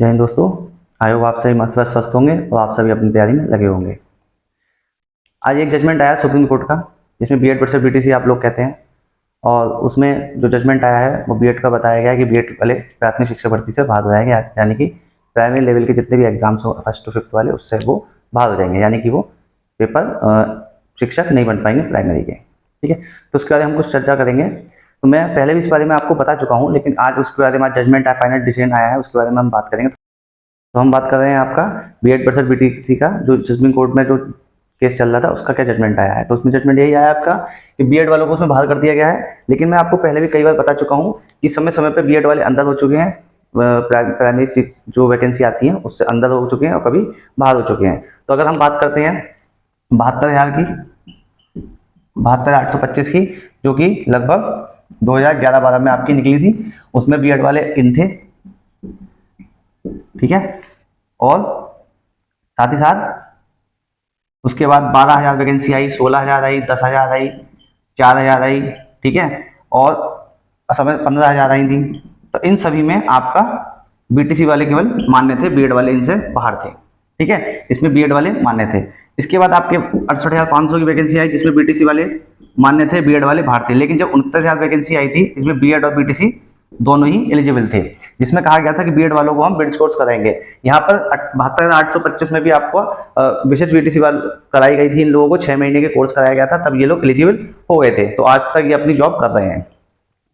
जय हिंद दोस्तों। I hope आप सभी मस्त स्वस्थ होंगे और आप सभी अपनी तैयारी में लगे होंगे। आज एक जजमेंट आया सुप्रीम कोर्ट का, जिसमें बीएड वर्सेस बीटीसी आप लोग कहते हैं, और उसमें जो जजमेंट आया है वो बीएड का बताया गया है कि बीएड वाले प्राथमिक शिक्षक भर्ती से बाहर हो जाएंगे, यानी कि प्राइमरी लेवल के जितने भी एग्जाम्स हो फर्स्ट टू फिफ्थ वाले, उससे वो बाहर हो जाएंगे, यानी कि वो पेपर शिक्षक नहीं बन पाएंगे प्राइमरी के। ठीक है, तो उसके बारे में हम कुछ चर्चा करेंगे। तो मैं पहले भी इस बारे में आपको बता चुका हूँ, लेकिन आज उसके बारे में जजमेंट आया, फाइनल डिसीजन आया है, उसके बारे में हम बात करेंगे। तो हम बात कर रहे हैं आपका बीएड वर्सेस बीटीसी का, जो सुप्रीम कोर्ट में जो केस चल रहा था उसका क्या जजमेंट आया है। तो उसमें जजमेंट यही आया आपका कि बीएड वालों को उसमें बाहर कर दिया गया है। लेकिन मैं आपको पहले भी कई बार बता चुका हूँ कि समय समय पर बीएड वाले अंदर हो चुके हैं, प्राइमरी जो वैकेंसी आती है उससे अंदर हो चुके हैं और कभी बाहर हो चुके हैं। तो अगर हम बात करते हैं 72,000 की, 72,825 की, जो कि लगभग 2011-12 में आपकी निकली थी, उसमें बीएड वाले इन थे। ठीक है, और साथ ही साथ उसके बाद 12,000 वैकेंसी आई, 16,000 आई, 10,000 आई, 4,000 आई। ठीक है, और समय 15,000 आई थी। तो इन सभी में आपका बीटीसी वाले केवल मान्य थे, बीएड वाले इनसे बाहर थे। ठीक है, इसमें बीएड वाले मान्य थे। इसके बाद आपके 68,500 की वैकेंसी आई, जिसमें बीटीसी वाले मान्य थे, बीएड वाले बाहर थे। लेकिन जब 69,000 वैकेंसी आई थी, इसमें बीएड और बीटीसी दोनों ही एलिजिबल थे, जिसमें कहा गया था कि बीएड वालों को हम ब्रिज कोर्स कराएंगे। यहाँ पर 72,825 में भी आपको विशेष बीटीसी वाल कराई गई थी। इन लोगों को 6 महीने के कोर्स कराया गया था, तब ये लोग एलिजिबल हो गए थे। तो आज तक ये अपनी जॉब कर रहे हैं।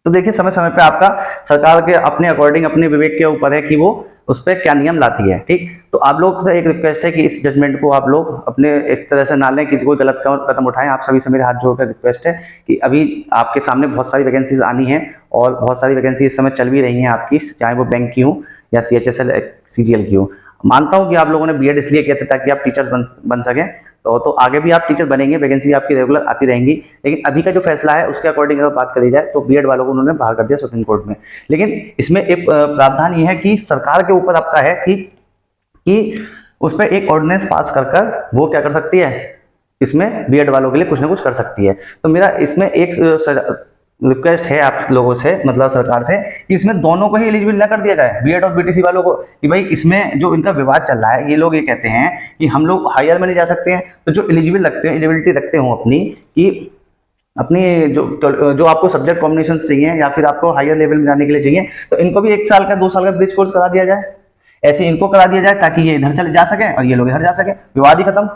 तो देखिए, समय समय पे आपका सरकार के अपने अकॉर्डिंग, अपने विवेक के ऊपर है कि वो उस पर क्या नियम लाती है। ठीक, तो आप लोग से एक रिक्वेस्ट है कि इस जजमेंट को आप लोग अपने इस तरह से ना लें कि कोई गलत कदम उठाएं। आप सभी से मेरे हाथ जोड़कर रिक्वेस्ट है कि अभी आपके सामने बहुत सारी वैकेंसीज आनी है, और बहुत सारी वैकेंसी इस समय चल भी रही हैं आपकी, चाहे वो बैंक की हो या CHSL CGL की हो। मानता हूं कि आप लोगों ने बीएड इसलिए किया था ताकि आप टीचर्स बन सकें, तो आगे भी आप टीचर बनेंगे, वैकेंसी आपकी रेगुलर आती रहेंगी। लेकिन अभी का जो फैसला है उसके अकॉर्डिंग अगर बात करी जाए तो बीएड वालों को उन्होंने बाहर कर दिया सुप्रीम कोर्ट में। लेकिन इसमें एक प्रावधान ये है कि सरकार के ऊपर आपका है कि उस पर एक ऑर्डिनेंस पास कर वो क्या कर सकती है, इसमें बीएड वालों के लिए कुछ ना कुछ कर सकती है। तो मेरा इसमें एक रिक्वेस्ट है आप लोगों से, मतलब सरकार से, कि इसमें दोनों को ही एलिजिबल ना कर दिया जाए, बीएड और बीटीसी वालों को। कि भाई इसमें जो इनका विवाद चल रहा है, ये लोग ये कहते हैं कि हम लोग हायर में नहीं जा सकते हैं, तो जो एलिजिबल रखते हैं, एलिजिबिलिटी रखते हो अपनी, कि अपनी जो आपको सब्जेक्ट कॉम्बिनेशन चाहिए या फिर आपको हायर लेवल में जाने के लिए चाहिए, तो इनको भी 1 साल का 2 साल का ब्रिज कोर्स करा दिया जाए। ऐसे इनको करा दिया जाए ताकि ये इधर चले जा सके और ये लोग इधर जा सके, विवाद ही खत्म।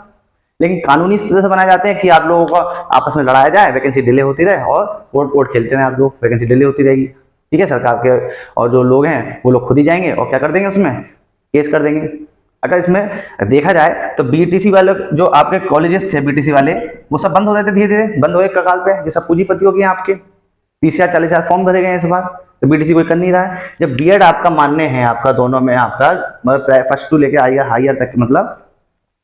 लेकिन कानूनी इस तरह से बनाए जाते हैं कि आप लोगों को आपस में लड़ाया जाए, वैकेंसी डिले होती रहे और कोर्ट कोर्ट खेलते रहे आप लोग, वैकेंसी डिले होती रहेगी। ठीक है, सरकार के और जो लोग हैं वो लोग खुद ही जाएंगे और क्या कर देंगे, उसमें केस कर देंगे। अगर इसमें देखा जाए तो बीटीसी वाले जो आपके कॉलेजेस थे, बीटीसी वाले वो सब बंद हो रहे थे, धीरे धीरे बंद हो गए कगार पे। ये सब पूंजीपतियों के हैं, आपके 30,000 40,000 फॉर्म भरे गए हैं इस बार, तो बीटीसी कोई कर नहीं रहा है। जब बीएड आपका मान्य है, आपका दोनों में आपका मतलब फर्स्ट टू लेके हायर तक, मतलब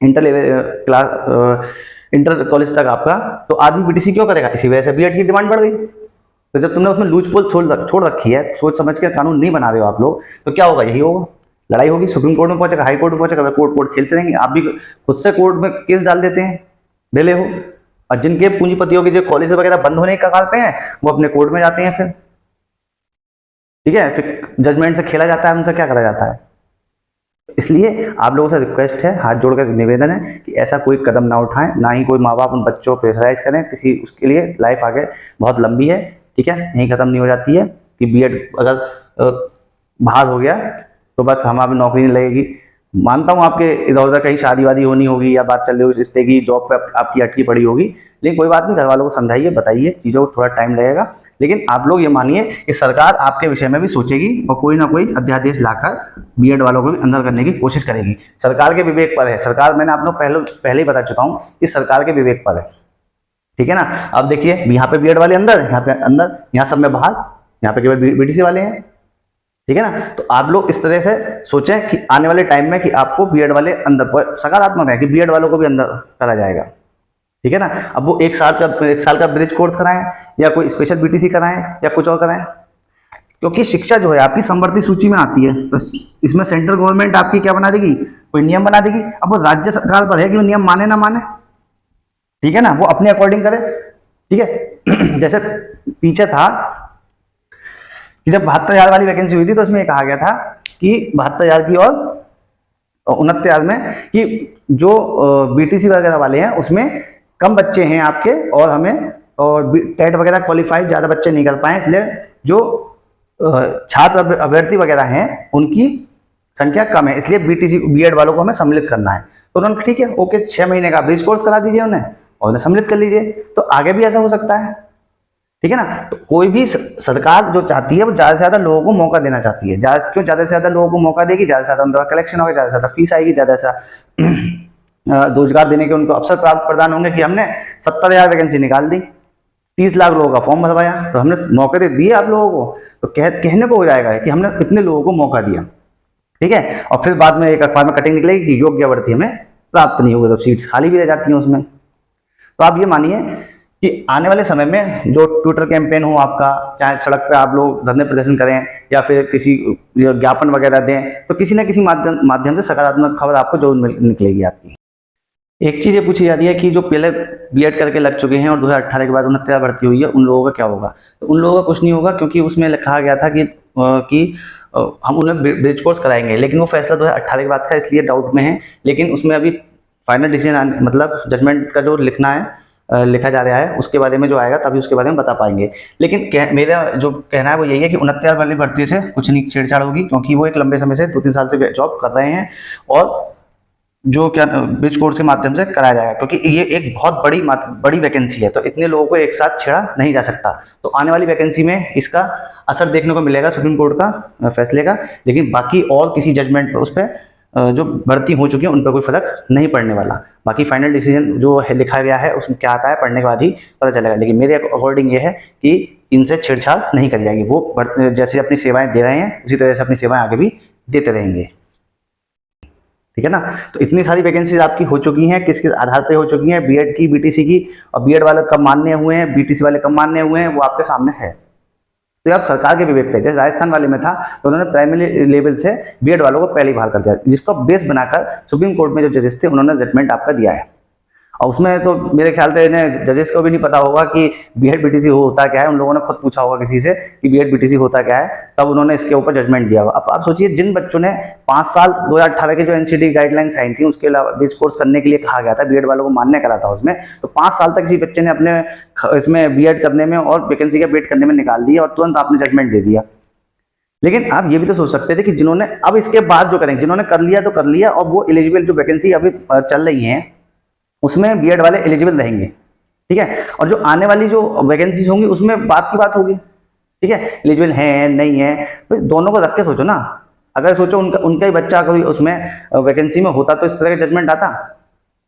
inter level class, inter college तक आपका, तो आदमी बीटीसी क्यों करेगा? इसी वजह से बीएड की डिमांड बढ़ गई। तो जब तुमने उसमें लूज पोल छोड़ रखी है, सोच समझ के कानून नहीं बना रहे हो आप लोग, तो क्या होगा? यही होगा, लड़ाई होगी, सुप्रीम कोर्ट में पहुंचेगा, हाई कोर्ट में पहुंचेगा, कोर्ट कोर्ट खेलते रहेंगे। आप भी खुद से कोर्ट में केस डाल देते हैं, डिले हो, और जिनके पूंजीपतियों के जो कॉलेज वगैरह बंद होने के कगार पे हैं, वो अपने कोर्ट में जाते हैं फिर। ठीक है, फिर जजमेंट से खेला जाता है, उनसे क्या करा जाता है। इसलिए आप लोगों से रिक्वेस्ट है, हाथ जोड़कर निवेदन है कि ऐसा कोई कदम ना उठाएं, ना ही कोई माँ बाप उन बच्चों को प्रेशराइज करें किसी उसके लिए। लाइफ आगे बहुत लंबी है, ठीक है, यहीं खत्म नहीं हो जाती है कि बीएड अगर बाहर हो गया तो बस हमारी नौकरी नहीं लगेगी। मानता हूँ आपके इधर उधर कहीं शादी वादी होनी होगी या बात चल रही होगी रिश्ते की, जॉब पे आपकी अटकी पड़ी होगी, लेकिन कोई बात नहीं, घर वालों को समझाइए, बताइए, चीज़ों को थोड़ा टाइम लगेगा। लेकिन आप लोग ये मानिए कि सरकार आपके विषय में भी सोचेगी और कोई ना कोई अध्यादेश लाकर बीएड वालों को भी अंदर करने की कोशिश करेगी। सरकार के विवेक पर है, सरकार, मैंने आप लोग पहले ही बता चुका हूँ कि सरकार के विवेक पर है। ठीक है ना। अब देखिए, यहाँ पे बीएड वाले अंदर, यहाँ पे अंदर, यहाँ सब में बाहर, यहाँ पे केवल बीटीसी वाले हैं। ठीक है ना। तो आप लोग इस तरह से सोचें कि आने वाले टाइम में कि आपको बीएड वाले अंदर, सकारात्मक है कि बीएड वालों को भी अंदर करा जाएगा। ठीक है ना। अब वो 1 साल का ब्रिज कोर्स कराएं या कोई स्पेशल बीटीसी कराएं या कुछ और कराएं, क्योंकि शिक्षा जो है आपकी समवर्ती सूची में आती है, तो इसमें सेंट्रल गवर्नमेंट आपकी क्या बना देगी, कोई नियम बना देगी। अब वो राज्य सरकार पर है कि वो नियम माने ना माने। ठीक है ना, वो अपने अकॉर्डिंग करे। ठीक है जैसे पीछे था कि जब 72,000 वाली वैकेंसी हुई थी तो उसमें कहा गया था कि 72,000 की और 69,000 में, कि जो बीटीसी वगैरह वाले हैं उसमें कम बच्चे हैं आपके, और हमें और टेट वगैरह क्वालिफाई ज़्यादा बच्चे नहीं कर पाए, इसलिए जो छात्र अभ्यर्थी वगैरह हैं उनकी संख्या कम है, इसलिए बीटीसी बीएड वालों को हमें सम्मिलित करना है। तो उन्होंने ठीक है ओके 6 महीने का ब्रिज कोर्स करा दीजिए उन्हें और उन्हें सम्मिलित कर लीजिए। तो आगे भी ऐसा हो सकता है, ठीक है ना। तो कोई भी सरकार जो चाहती है वो ज़्यादा से ज़्यादा लोगों को मौका देना चाहती है। ज़्यादा से ज़्यादा लोगों को मौका देगी, ज़्यादा से ज़्यादा उनका कलेक्शन होगा, ज़्यादा से ज़्यादा फीस आएगी, ज़्यादा से रोजगार देने के उनको अवसर प्राप्त प्रदान होंगे। कि हमने 70,000 वैकेंसी निकाल दी, 30 लाख लोगों का फॉर्म भरवाया, तो हमने मौके तो दिए आप लोगों को, तो कहने को हो जाएगा कि हमने कितने लोगों को मौका दिया, ठीक है। और फिर बाद में एक अखबार में कटिंग निकलेगी कि योग्य भर्ती हमें प्राप्त नहीं हुई, तो सीट्स खाली भी रह जाती हैं उसमें। तो आप ये मानिए कि आने वाले समय में जो ट्विटर कैंपेन हो आपका, चाहे सड़क पे आप लोग धरने प्रदर्शन करें या फिर किसी ज्ञापन वगैरह दें, तो किसी न किसी माध्यम से सकारात्मक खबर आपको जरूर निकलेगी आपकी। एक चीज़ ये पूछी जाती है कि जो पहले बीएड करके लग चुके हैं और 2018 के बाद 69 भर्ती हुई है, उन लोगों का क्या होगा। तो उन लोगों का कुछ नहीं होगा, क्योंकि उसमें लिखा गया था कि हम उन्हें ब्रिज कोर्स कराएंगे, लेकिन वो फैसला 2018 के बाद का, इसलिए डाउट में है। लेकिन उसमें अभी फाइनल डिसीजन मतलब जजमेंट का जो लिखा जा रहा है उसके बारे में जो आएगा तभी उसके बारे में बता पाएंगे। लेकिन मेरा जो कहना है वो यही है कि 69 वाली भर्ती से कुछ नहीं छेड़छाड़ होगी, क्योंकि वो एक लंबे समय से 2-3 साल से जॉब कर रहे हैं और जो क्या ब्रिज कोर्स के माध्यम से कराया जाएगा, क्योंकि ये एक बहुत बड़ी वैकेंसी है, तो इतने लोगों को एक साथ छेड़ा नहीं जा सकता। तो आने वाली वैकेंसी में इसका असर देखने को मिलेगा सुप्रीम कोर्ट का फैसले का, लेकिन बाकी और किसी जजमेंट पर उस पर जो भर्ती हो चुकी है उन पर कोई फर्क नहीं पड़ने वाला। बाकी फाइनल डिसीजन जो है लिखा गया है उसमें क्या आता है पढ़ने के बाद ही पता चलेगा। लेकिन मेरे अकॉर्डिंग ये है कि इनसे छेड़छाड़ नहीं करी जाएगी, वो जैसे अपनी सेवाएं दे रहे हैं उसी तरह से अपनी सेवाएं आगे भी देते रहेंगे, ठीक है ना। तो इतनी सारी वैकेंसीज आपकी हो चुकी हैं, किस किस आधार पे हो चुकी हैं, बीएड की, बीटीसी की, और बीएड वाले कब मान्य हुए हैं, बीटीसी वाले कब मान्य हुए हैं, वो आपके सामने है। तो ये आप सरकार के विवेक पे, जैसे राजस्थान वाले में था तो उन्होंने प्राइमरी लेवल से बीएड वालों को पहले ही बहाल कर दिया, जिसको बेस बनाकर सुप्रीम कोर्ट में जो जजेस थे उन्होंने जजमेंट आपका दिया है। और उसमें तो मेरे ख्याल से इन्हें जजेस को भी नहीं पता होगा कि बीएड बीटीसी होता क्या है, उन लोगों ने खुद पूछा होगा किसी से कि बीएड बीटीसी होता क्या है, तब उन्होंने इसके ऊपर जजमेंट दिया होगा। अब आप सोचिए जिन बच्चों ने 5 साल 2018 के जो एनसीटी गाइडलाइंस आई थी उसके अलावा बेस कोर्स करने के लिए कहा गया था, बीएड वालों को मान्य करा था उसमें, तो 5 साल तक किसी बच्चे ने अपने इसमें बीएड करने में और वैकेंसी का वेट करने में निकाल दिया और तुरंत आपने जजमेंट दे दिया। लेकिन आप ये भी तो सोच सकते थे कि जिन्होंने अब इसके बाद जो करेंगे, जिन्होंने कर लिया तो कर लिया, और वो एलिजिबल जो वैकेंसी अभी चल रही है उसमें बीएड वाले एलिजिबल रहेंगे, ठीक है। और जो आने वाली जो वैकेंसीज होंगी उसमें बात की बात होगी, ठीक है, एलिजिबल है नहीं है, तो दोनों को रख के सोचो ना। अगर सोचो उनका ही बच्चा कोई उसमें वैकेंसी में होता तो इस तरह का जजमेंट आता,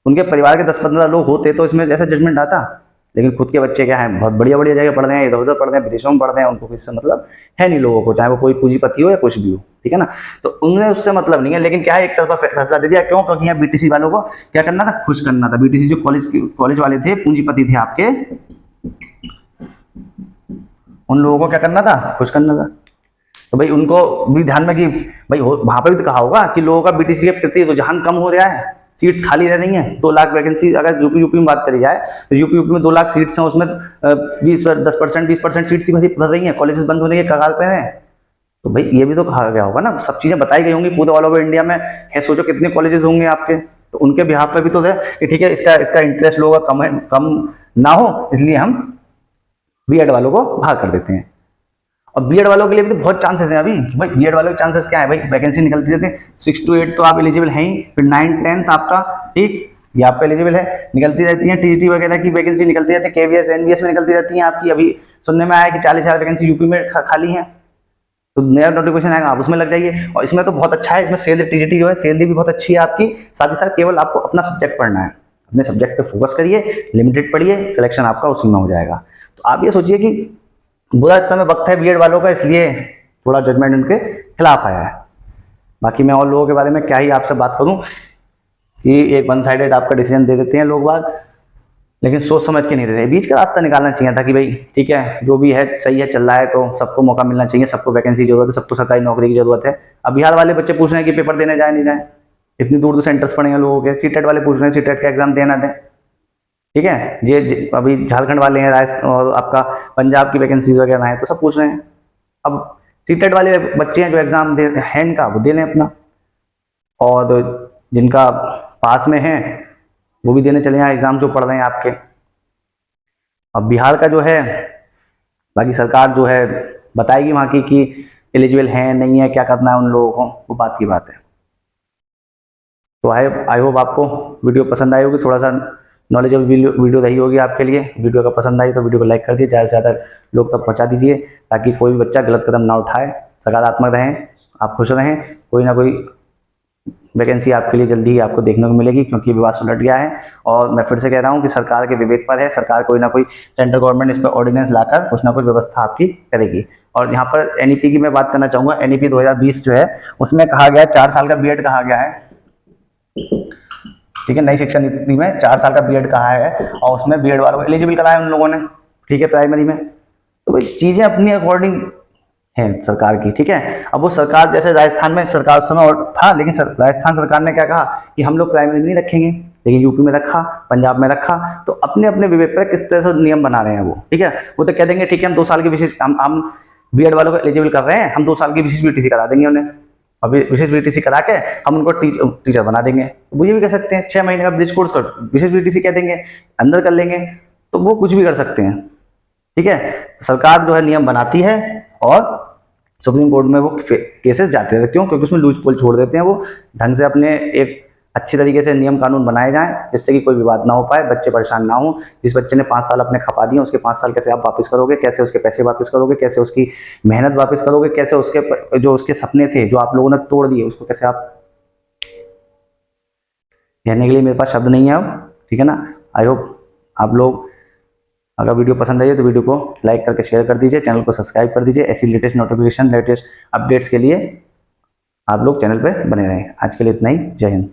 उनके परिवार के 10-15 लोग होते तो इसमें जैसा जजमेंट आता। लेकिन खुद के बच्चे क्या है, बहुत बढ़िया बढ़िया जगह पढ़ रहे हैं, इधर उधर पढ़ रहे हैं, विदेशों में पढ़ रहे हैं, उनको किससे मतलब है नहीं लोगों को, चाहे वो कोई पूंजीपति हो या कुछ भी हो, ठीक है ना। तो उन्हें उससे मतलब नहीं है। लेकिन क्या है, एक तरफा फैसला दे दिया, क्यों? क्योंकि यहाँ बीटीसी वालों को क्या करना था, खुश करना था। बीटीसी जो कॉलेज वाले थे, पूंजीपति थे आपके, उन लोगों को क्या करना था, खुश करना था। तो भाई उनको भी ध्यान में कि भाई वहां पर भी तो कहा होगा कि लोगों का बीटीसी के प्रति रुझान कम हो रहा है, सीट्स खाली रह रही हैं। 2 लाख वैकेंसी अगर यूपी में बात करी जाए तो यूपी में 2 लाख सीट्स हैं, उसमें 10% सीट्स ही भर रही हैं, कॉलेजेस बंद होने के कगार पे हैं। तो भाई ये भी तो कहा गया होगा ना, सब चीजें बताई गई होंगी, पूरे ऑल ओवर इंडिया में है, सोचो कितने कॉलेजेस होंगे आपके, तो उनके बिहाफ पे भी तो है कि ठीक है इसका इंटरेस्ट लोगों का कम ना हो, इसलिए हम बीएड वालों को बाहर कर देते हैं। और बीएड वालों के लिए भी तो बहुत चांसेस हैं अभी। भाई बीएड वालों के चांसेस क्या है, भाई वैकेंसी निकलती रहती है, 6 to 8 तो आप एलिजिबल हैं ही, फिर 9-10 आपका, ठीक, ये आपका एलिजिबल है, निकलती रहती है टीजीटी वगैरह की वैकेंसी निकलती रहती है, केवीएस एनवीएस में निकलती रहती है आपकी। अभी सुनने में आया कि 40,000 वैकेंसी यूपी में खाली है, तो नया नोटिफिकेशन आएगा, आप उसमें लग जाइए। और इसमें तो बहुत अच्छा है, इसमें सैलरी टीजीटी जो है सैलरी भी बहुत अच्छी है आपकी, साथ ही साथ केवल आपको अपना सब्जेक्ट पढ़ना है, अपने सब्जेक्ट पे फोकस करिए, लिमिटेड पढ़िए, सिलेक्शन आपका उसी में हो जाएगा। तो आप ये सोचिए कि बुरा इस समय वक्त है बीएड वालों का, इसलिए थोड़ा जजमेंट उनके खिलाफ आया है। बाकी मैं और लोगों के बारे में क्या ही आपसे बात करूं कि एक वन साइडेड आपका डिसीजन दे देते हैं लोग बाग, लेकिन सोच समझ के नहीं देते। बीच का रास्ता निकालना चाहिए था कि भाई ठीक है जो भी है सही है, चल रहा है, तो सबको मौका मिलना चाहिए, सबको वैकेंसी की जरूरत है, सबको सरकारी नौकरी की जरूरत है। अब बिहार वाले बच्चे पूछ रहे हैं कि पेपर देने जाए नहीं जाए, इतनी दूर दूर सेंटर्स पड़े हैं लोगों के, सीटेट वाले पूछ रहे हैं सीटेट का एग्जाम देना दें, ठीक है। ये अभी झारखंड वाले हैं, राजस्थान और आपका पंजाब की वैकेंसीज वगैरह हैं, तो सब पूछ रहे हैं। अब सीटेट वाले बच्चे हैं जो एग्ज़ाम दे हैंड का वो दे लें अपना, और जिनका पास में है वो भी देने चले जाएँ एग्ज़ाम जो पढ़ रहे हैं आपके। अब बिहार का जो है बाकी सरकार जो है बताएगी वहाँ की कि एलिजिबल है नहीं है, क्या करना है उन लोगों को, वो बात की बात है। तो आई होप आपको वीडियो पसंद आई होगी, थोड़ा सा नॉलेजेबल वीडियो रही होगी आपके लिए। वीडियो अगर पसंद आई तो वीडियो को लाइक कर दीजिए, ज़्यादा से ज़्यादा लोग तक पहुँचा दीजिए, ताकि कोई भी बच्चा गलत कदम ना उठाए, सकारात्मक रहें, आप खुश रहें। कोई ना कोई वैकेंसी आपके लिए जल्दी ही आपको देखने को मिलेगी, क्योंकि विवाद सुलझ गया है। और मैं फिर से कह रहा हूँ कि सरकार के विवेक पर है, सरकार कोई ना कोई सेंट्रल गवर्नमेंट इस पर ऑर्डिनेंस लाकर कुछ ना कुछ व्यवस्था आपकी करेगी। और यहाँ पर एनईपी की मैं बात करना चाहूँगा। एनईपी 2020 जो है उसमें कहा गया है 4 साल का बीएड कहा गया है, ठीक है। नई शिक्षा नीति में 4 साल का बीएड कहा है, और उसमें बीएड वालों को एलिजिबल कराया उन लोगों ने, ठीक है, प्राइमरी में। तो भाई चीज़ें अपनी अकॉर्डिंग है सरकार की, ठीक है। अब वो सरकार जैसे राजस्थान में सरकार उस समय और था, लेकिन राजस्थान सरकार ने क्या कहा कि हम लोग प्राइमरी में नहीं रखेंगे, लेकिन यूपी में रखा, पंजाब में रखा। तो अपने अपने विवेक पर किस तरह से नियम बना रहे हैं वो, ठीक है। वो तो कह देंगे ठीक है हम 2 साल की विशेष हम बीएड वालों को एलिजिबल कर रहे हैं, हम 2 साल की विशेष बीटीसी करा देंगे उन्हें, और विशेष बीटीसी करा के हम उनको टीचर बना देंगे। वो ये भी कह सकते हैं 6 महीने का ब्रिज कोर्स कर विशेष बीटीसी कह देंगे, अंदर कर लेंगे, तो वो कुछ भी कर सकते हैं, ठीक है। तो सरकार जो है नियम बनाती है और सुप्रीम कोर्ट में वो केसेस जाते हैं। क्यों? क्योंकि उसमें लूज पोल छोड़ देते हैं, वो ढंग से अपने एक अच्छी तरीके से नियम कानून बनाए जाएं, जिससे कि कोई विवाद ना हो पाए, बच्चे परेशान ना हो। जिस बच्चे ने 5 साल अपने खपा दिए, उसके 5 साल कैसे आप वापस करोगे, कैसे उसके पैसे वापस करोगे, कैसे उसकी मेहनत वापस करोगे, कैसे उसके जो उसके सपने थे जो आप लोगों ने तोड़ दिए, उसको कैसे आप, कहने के लिए मेरे पास शब्द नहीं है अब, ठीक है ना। आई होप आप लोग, अगर वीडियो पसंद आई है तो वीडियो को लाइक करके शेयर कर दीजिए, चैनल को सब्सक्राइब कर दीजिए। ऐसी लेटेस्ट नोटिफिकेशन, लेटेस्ट अपडेट्स के लिए आप लोग चैनल पे बने रहें। आज के लिए इतना ही, जय हिंद।